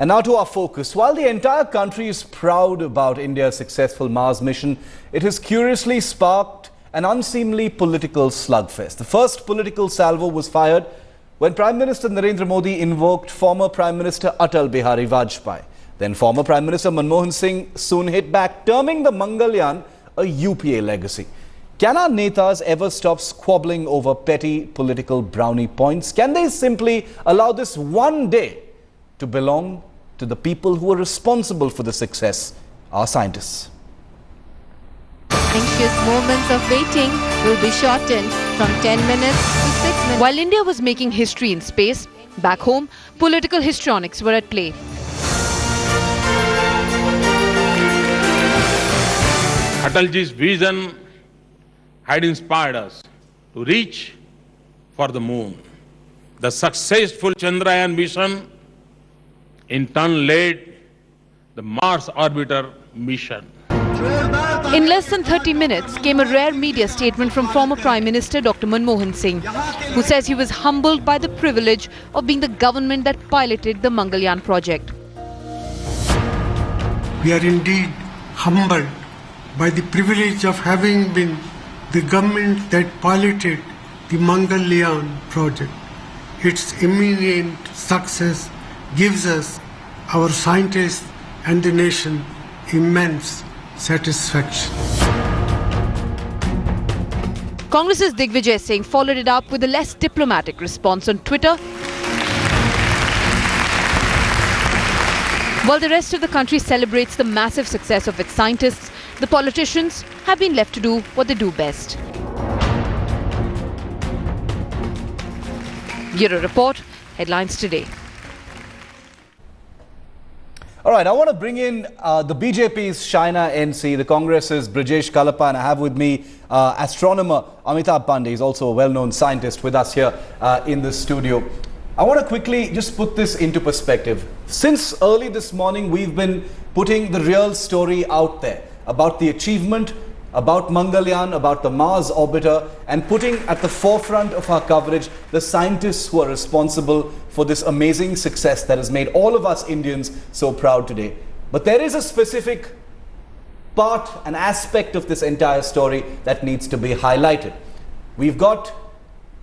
And now to our focus. While the entire country is proud about India's successful Mars mission, it has curiously sparked an unseemly political slugfest. The first political salvo was fired when Prime Minister Narendra Modi invoked former Prime Minister Atal Bihari Vajpayee. Then former Prime Minister Manmohan Singh soon hit back, terming the Mangalyaan a UPA legacy. Can our netas ever stop squabbling over petty political brownie points? Can they simply allow this one day to belong to the people who are responsible for the success, our scientists? Anxious moments of waiting will be shortened from 10 minutes to 6 minutes. While India was making history in space, back home, political histrionics were at play. Atalji's vision had inspired us to reach for the moon. The successful Chandrayaan mission in turn led the Mars orbiter mission. In less than 30 minutes came a rare media statement from former Prime Minister Dr. Manmohan Singh, who says he was humbled by the privilege of being the government that piloted the Mangalyaan project. We are indeed humbled by the privilege of having been the government that piloted the Mangalyaan project. Its imminent success gives us, our scientists and the nation, immense satisfaction. Congress's Digvijay Singh followed it up with a less diplomatic response on Twitter, while the rest of the country celebrates the massive success of its scientists. The politicians have been left to do what they do best. Bureau Report, Headlines Today. All right, I want to bring in the BJP's Shaina NC, the Congress's Brijesh Kalapa, and I have with me astronomer Amitabh Pandey. He's also a well-known scientist with us here in the studio. I want to quickly just put this into perspective. Since early this morning, we've been putting the real story out there about the achievement, about Mangalyaan, about the Mars orbiter, and putting at the forefront of our coverage the scientists who are responsible for this amazing success that has made all of us Indians so proud today. But there is a specific part, an aspect of this entire story that needs to be highlighted. We've got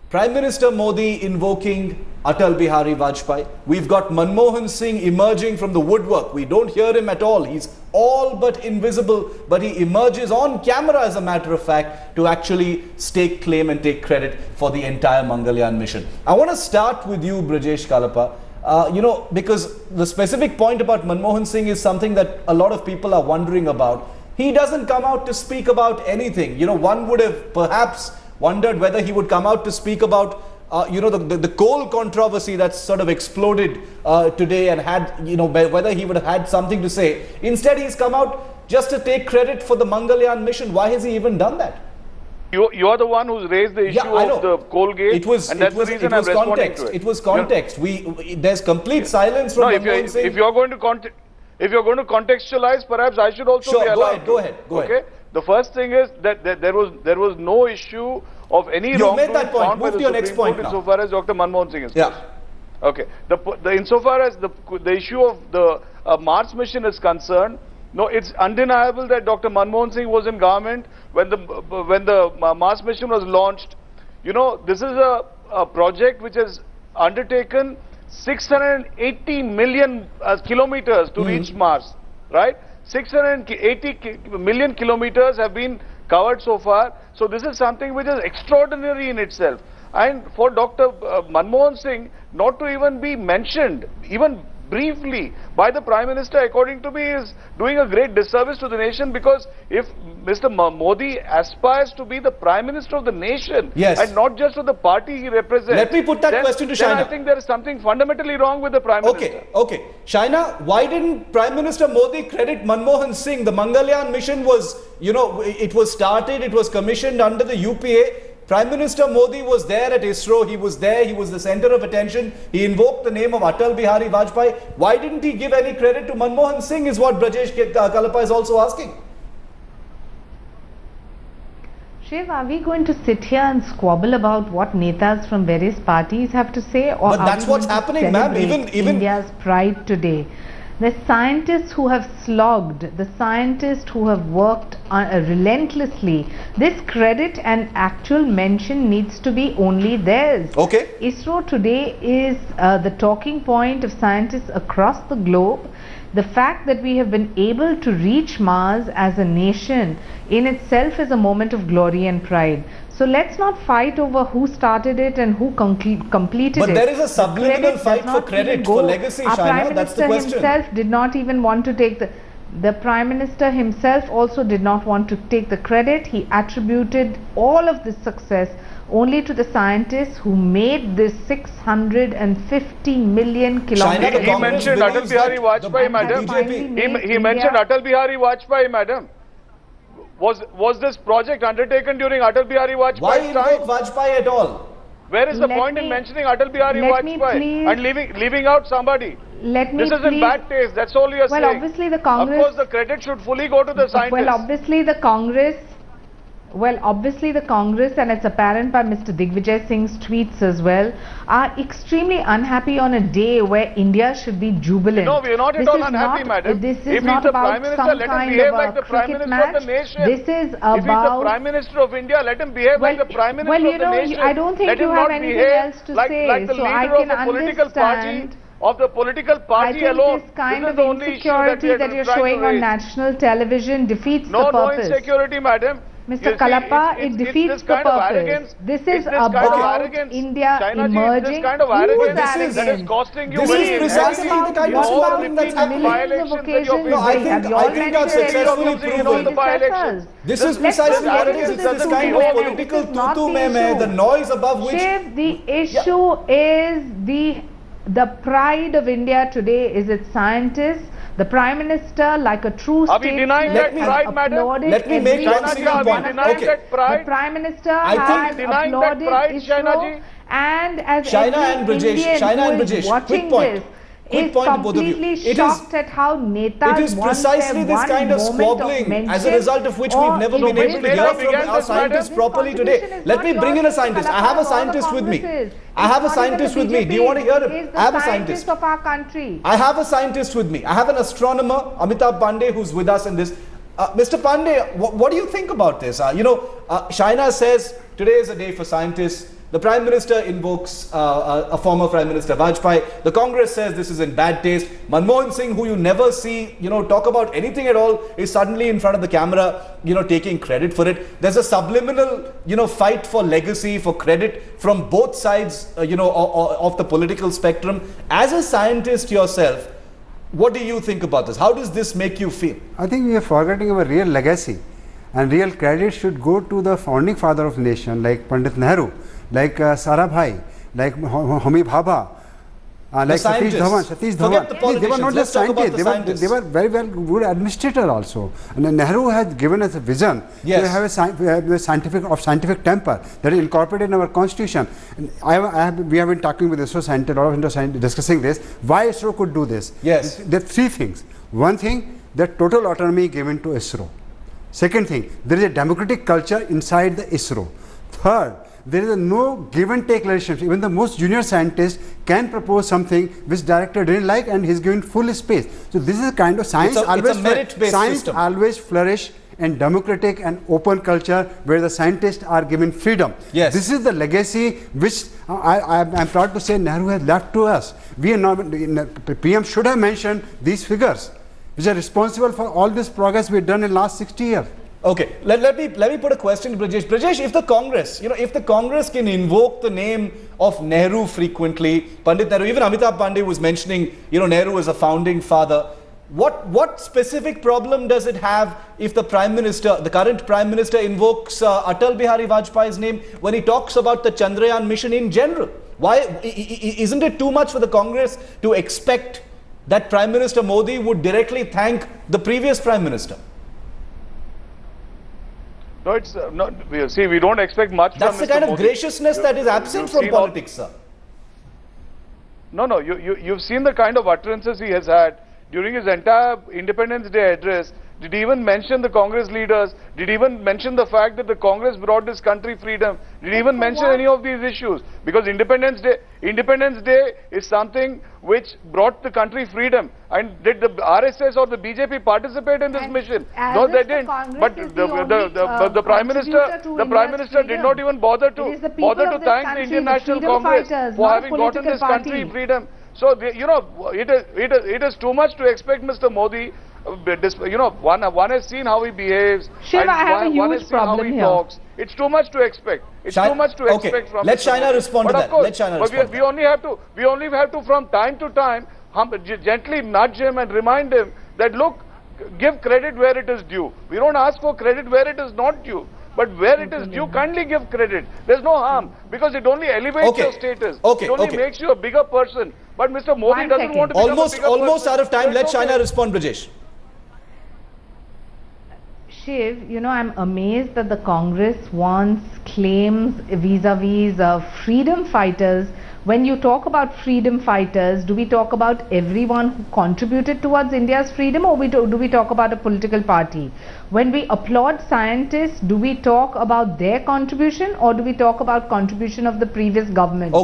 Prime Minister Modi invoking Atal Bihari Vajpayee. We've got Manmohan Singh emerging from the woodwork. We don't hear him at all. He's all but invisible, but he emerges on camera, as a matter of fact, to actually stake claim and take credit for the entire Mangalyaan mission. I want to start with you, Brijesh Kalapa. Because the specific point about Manmohan Singh is something that a lot of people are wondering about. He doesn't come out to speak about anything. One would have perhaps wondered whether he would come out to speak about the coal controversy that's sort of exploded today, and had, whether he would have had something to say. Instead, he's come out just to take credit for the Mangalyaan mission. Why has he even done that? You are the one who's raised the issue of the coal gate, and that's the reason I'm responding to it. It was context. There's complete silence from Manmohan Singh. If you're going to contextualize, perhaps I should also be allowed. Go ahead. The first thing is that there was no issue of any wrongdoing. You made that point. Move to your next point now. Insofar as Dr. Manmohan Singh is concerned. Okay. Insofar as the issue of the Mars mission is concerned, no, it's undeniable that Dr. Manmohan Singh was in government when the Mars mission was launched. This is a project which has undertaken 680 million kilometers to reach Mars, right? 680 million kilometers have been covered so far. So this is something which is extraordinary in itself. And for Dr. Manmohan Singh not to even be mentioned, even briefly, by the Prime Minister, according to me, is doing a great disservice to the nation, because if Mr. Modi aspires to be the Prime Minister of the nation, and not just of the party he represents, let me put that question to Shaina. Then I think there is something fundamentally wrong with the Prime Minister. Okay. Shaina, why didn't Prime Minister Modi credit Manmohan Singh? The Mangalyaan mission was, it was started, it was commissioned under the UPA. Prime Minister Modi was there at ISRO. He was there. He was the center of attention. He invoked the name of Atal Bihari Vajpayee. Why didn't he give any credit to Manmohan Singh, is what Brijesh Kalapa is also asking. Shiv, are we going to sit here and squabble about what netas from various parties have to say, or But that's what's happening, ma'am. Even India's pride today? The scientists who have slogged, the scientists who have worked relentlessly, this credit and actual mention needs to be only theirs. Okay. ISRO today is the talking point of scientists across the globe. The fact that we have been able to reach Mars as a nation in itself is a moment of glory and pride. So let's not fight over who started it and who completed it. But there is a subliminal fight for credit, for legacy, Our Shaina. Prime That's the Minister question. himself did not even want to take the Prime Minister himself also did not want to take the credit. He attributed all of this success only to the scientists who made this 650 million kilometers. Shaina, He mentioned Atal Bihari Vajpayee, madam. He mentioned Atal Bihari Vajpayee, madam. Was this project undertaken during Atal Bihari Why Vajpayee's time? invoke Vajpayee at all? Where is the Let point in me- mentioning Atal Bihari let me Vajpayee please- and leaving out somebody? Let me This is in please- bad taste. That's all you are Well, saying. obviously the Congress. Of course, the credit should fully go to the scientists. Well, obviously the Congress, and it's apparent by Mr. Digvijay Singh's tweets as well, are extremely unhappy on a day where India should be jubilant. No, we are not at This all is unhappy, not- madam. This If is he's not the about Prime Minister, some let him kind behave of like a the Prime cricket Minister of match. the nation. This is If he's the about. Prime Minister of India, let him behave like the Prime Minister well, of the nation. I don't think let you him have not anything behave else to like, say, like the so leader I of can a political party. understand. Of the political I party think alone. this kind This is of the only issue insecurity that we are you're trying to showing on raise. national television defeats No, the no purpose. insecurity, madam. Mr. You see, Kalappa, it's it defeats this the kind of purpose. arrogance. This It's is this kind of about arrogance. India China ji, emerging. this kind of Whose arrogance arrogance? that is costing you This money. is precisely the kind of squabbling that's happening. Millions of occasions. No, I think- Have you I all think mentioned that's successfully any of proven. your The by-elections. predecessors? This is Let's precisely not what get it is. into It's this this kind tutu-meme. of political This is not the tutu-meme, issue. the noise above which... Shiv, the issue is the pride of India today is its scientists. The Prime Minister, like a true Are we denying that statesman, pride, madam? applauded Let me make every one single single one point. of Denying Okay. that pride? The Prime Minister I think- has Denying that applauded pride, ISRO, Shaina ji? and as Shaina every and Brajesh, Indian Shaina who and is Brajesh, watching quick point. this Quick is point to both of you. completely It is- shocked at how netas It is want precisely their this one kind of moment squabbling mention as a result of which or we've never been able to hear Neta from began our this, scientists madam. properly This today. contribution is Let not me bring in a yours, scientist. I Kalappa, have a all the scientist with me. Congresses. I have a It's not even scientist the with me. Do you BJP, want to hear him? it's the I have a scientists scientist. of our country. I have a scientist with me. I have an astronomer, Amitabh Pandey, who's with us in this. Mr. Pandey, what do you think about this? Shaina says today is a day for scientists. The Prime Minister invokes a former Prime Minister Vajpayee. The Congress says this is in bad taste. Manmohan Singh, who you never see, talk about anything at all, is suddenly in front of the camera, taking credit for it. There's a subliminal, fight for legacy, for credit from both sides, of the political spectrum. As a scientist yourself, what do you think about this? How does this make you feel? I think we are forgetting our real legacy, and real credit should go to the founding father of the nation, like Pandit Nehru, like Sarabhai, like Homi Bhabha, like Satish Dhawan. Forget the They were not politicians. Let's just talk about the scientists, they were very well good administrator also. And Nehru has given us a vision to have a scientific temper that is incorporated in our constitution. And we have been talking with ISRO scientists, a lot of ISRO scientists discussing this. Why ISRO could do this? Yes. There are three things. One thing, the total autonomy given to ISRO. Second thing, there is a democratic culture inside the ISRO. Third, there is no give and take relationship. Even the most junior scientist can propose something which director didn't like, and he's given full space. So this is a kind of science. It's a merit-based system. Always flourish in democratic and open culture where the scientists are given freedom. Yes. This is the legacy which I'm proud to say Nehru has left to us. We are not, PM should have mentioned these figures, which are responsible for all this progress we've done in the last 60 years. Okay, let me put a question to Brajesh. Brajesh, if the Congress can invoke the name of Nehru frequently, Pandit Nehru, even Amitabh Pandey was mentioning, Nehru as a founding father. What specific problem does it have if the current Prime Minister invokes Atal Bihari Vajpayee's name when he talks about the Chandrayaan mission in general? Why isn't it too much for the Congress to expect that Prime Minister Modi would directly thank the previous Prime Minister? No, it's not. See, we don't expect much That's from the Mr. kind of Modi. graciousness that is absent You've from seen all- politics, sir. No, you've seen the kind of utterances he has had during his entire Independence Day address. Did he even mention the Congress leaders? Did he even mention the fact that the Congress brought this country freedom? Did he even mention any of these issues? Because Independence Day is something which brought the country freedom. And did the RSS or the BJP participate in this mission? No, they didn't. But the Prime Minister did not even bother to thank the Indian National Congress for having gotten this country freedom. So, it is too much to expect Mr. Modi. One has seen how he behaves. Shiv, I have a huge problem here. Talks. It's too much to expect. It's too much to expect from. Let China respond to that. Let China respond. We only have to from time to time gently nudge him and remind him that look, give credit where it is due. We don't ask for credit where it is not due. But where it is due, kindly give credit. There's no harm because it only elevates your status. It only makes you a bigger person. But Mr. Modi doesn't want to become a bigger person. Almost out of time. Let China respond, Brajesh. Shiv, I'm amazed that the Congress wants claims vis-a-vis freedom fighters. When you talk about freedom fighters, do we talk about everyone who contributed towards India's freedom, or do we talk about a political party? When we applaud scientists, do we talk about their contribution, or do we talk about contribution of the previous government?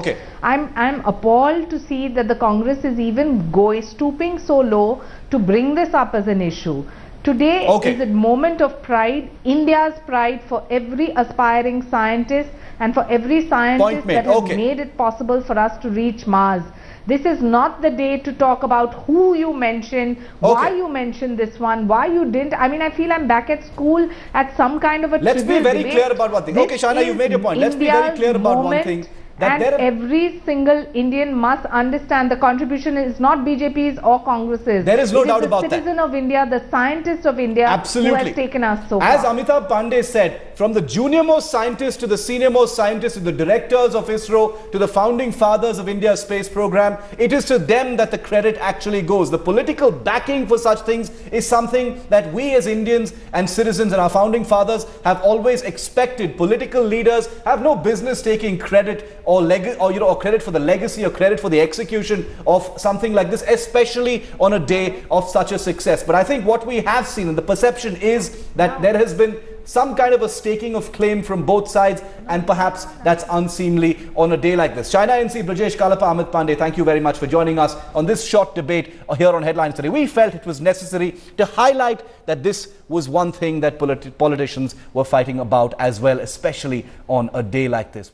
I'm appalled to see that the Congress is even stooping so low to bring this up as an issue. Today is a moment of pride, India's pride, for every aspiring scientist and for every scientist that has made it possible for us to reach Mars. This is not the day to talk about who you mentioned, why you mentioned this one, why you didn't. I mean, I feel I'm back at school at some kind of a Let's be very clear about one thing. Okay, Shana, you made your point. Let's be very clear about one thing. And every single Indian must understand the contribution is not BJP's or Congress's. There is no doubt about that. The citizen of India, the scientist of India who has taken us so far. As Amitabh Pandey said, from the junior most scientist to the senior most scientist, to the directors of ISRO, to the founding fathers of India's space program, it is to them that the credit actually goes. The political backing for such things is something that we as Indians and citizens and our founding fathers have always expected. Political leaders have no business taking credit or credit for the legacy or credit for the execution of something like this, especially on a day of such a success. But I think what we have seen, and the perception is that there has been some kind of a staking of claim from both sides, and perhaps that's unseemly on a day like this. China NC, Brajesh Kalapa, Amitabh Pandey, thank you very much for joining us on this short debate here on Headlines Today. We felt it was necessary to highlight that this was one thing that politicians were fighting about as well, especially on a day like this.